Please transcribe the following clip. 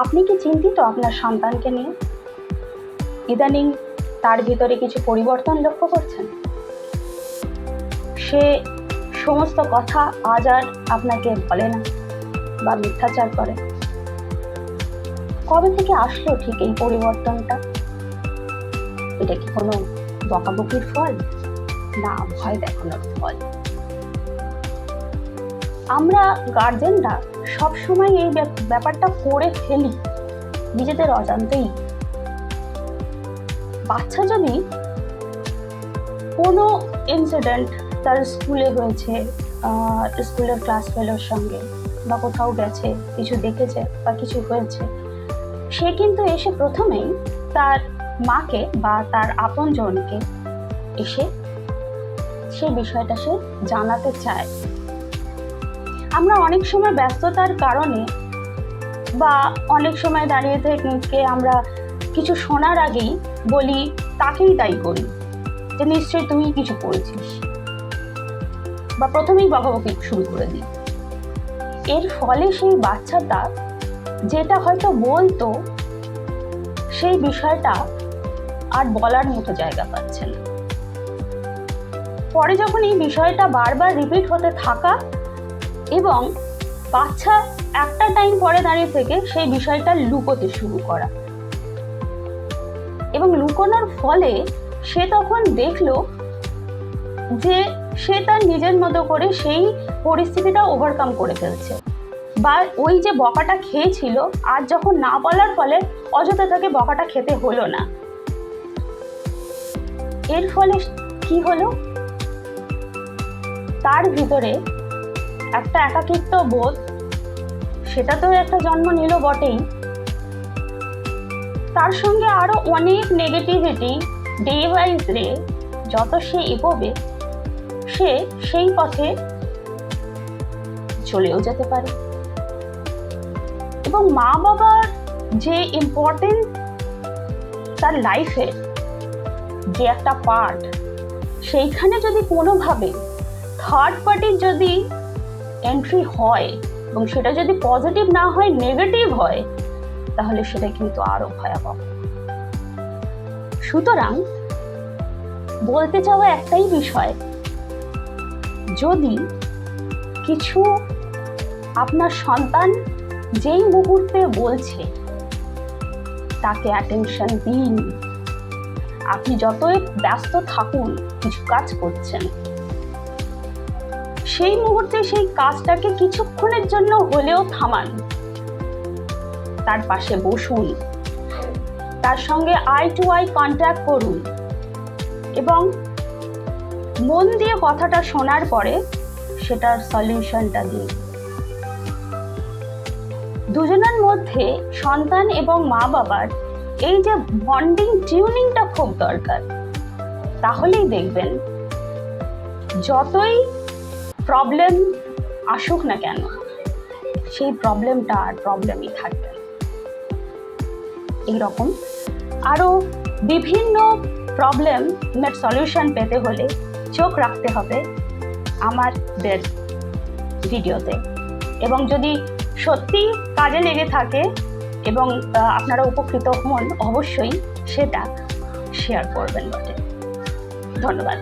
আপনি কি চিন্তিত আপনার সন্তানকে নিয়ে? ইদানিং তার ভিতরে কিছু পরিবর্তন লক্ষ্য করছেন? সে সমস্ত কথা আজ আর আপনাকে বলে না বা মিথ্যাচার করে। কবে থেকে আসলো ঠিক এই পরিবর্তনটা? এটা কি কোনো বকাবকির ফল, না ভয় দেখানোর ফল? আমরা গার্জেনরা সবসময় এই ব্যাপারটা করে ফেলি নিজেদের অজান্তেই। বাচ্চা যদি কোনো ইনসিডেন্ট তার স্কুলে হয়েছে, স্কুলের ক্লাস ফেলোর সঙ্গে বা কোথাও গেছে, কিছু দেখেছে বা কিছু হয়েছে, সে কিন্তু এসে প্রথমেই তার মাকে বা তার আপনজনকে এসে সে বিষয়টা সে জানাতে চায়। আমরা অনেক সময় ব্যস্ততার কারণে বা অনেক সময় দাঁড়িয়ে থেকে আমরা কিছু শোনার আগেই বলি, তাকেই দায়ী করি যে নিশ্চয়ই তুমি কিছু করেছিস, বা প্রথমেই বকাবকি শুরু করে দিই। এর ফলে সেই বাচ্চাটা যেটা হয়তো বলতো সেই বিষয়টা আর বলার মতো জায়গা পাচ্ছে না। পরে যখন এই বিষয়টা বারবার রিপিট হতে থাকা এবং বাচ্চা একটা টাইম পরে দাঁড়িয়ে থেকে সেই বিষয়টা লুকোতে শুরু করা, এবং লুকোনোর ফলে সে তখন দেখলো যে সে তার নিজের মতো করে সেই পরিস্থিতিটা ওভারকাম করে ফেলছে, বা ওই যে বকাটা খেয়েছিল আর যখন না বলার ফলে অযথা তাকে বকাটা খেতে হলো না। এর ফলে কি হলো? তার ভিতরে একটা একাকিত্ব বোধ, সেটা তো একটা জন্ম নিল বটেই, তার সঙ্গে আরো অনেক নেগেটিভিটি ডে বাই ডে যত সে এগোবে সে সেই পথে চলেও যেতে পারে। এবং মা বাবার যে ইম্পর্টেন্ট তার লাইফে যে একটা পার্ট, সেইখানে যদি কোনোভাবে থার্ড পার্টির যদি এন্ট্রি হয় এবং সেটা যদি পজিটিভ না হয়, নেগেটিভ হয়, তাহলে সেটা কিন্তু আরো ভয়াবহ। সুতরাং বলতে চাওয়া একটাই বিষয়, যদি কিছু আপনার সন্তান যেই মুহূর্তে বলছে তাকে অ্যাটেনশন দিন। আপনি যতই ব্যস্ত থাকুন, কিছু কাজ করছেন, সেই মুহূর্তে সেই কাজটাকে কিছুক্ষণের জন্য হলেও থামান, তার পাশে বসুন, তার সঙ্গে আই টু আই কন্ট্যাক্ট করুন এবং মন দিয়ে কথাটা শোনার পরে সেটার সলিউশনটা দিন। দুজনের মধ্যে সন্তান এবং মা বাবার এই যে বন্ডিং টিউনিংটা খুব দরকার। তাহলেই দেখবেন যতই প্রবলেম আসুক না কেন, সেই প্রবলেমটা আর প্রবলেমই থাকবে না। এইরকম আরো বিভিন্ন প্রবলেমের সলিউশন পেতে হলে চোখ রাখতে হবে আমাদের ভিডিওতে, এবং যদি সত্যি কাজে লেগে থাকে এবং আপনারা উপকৃত হন, অবশ্যই সেটা শেয়ার করবেন বটে। ধন্যবাদ।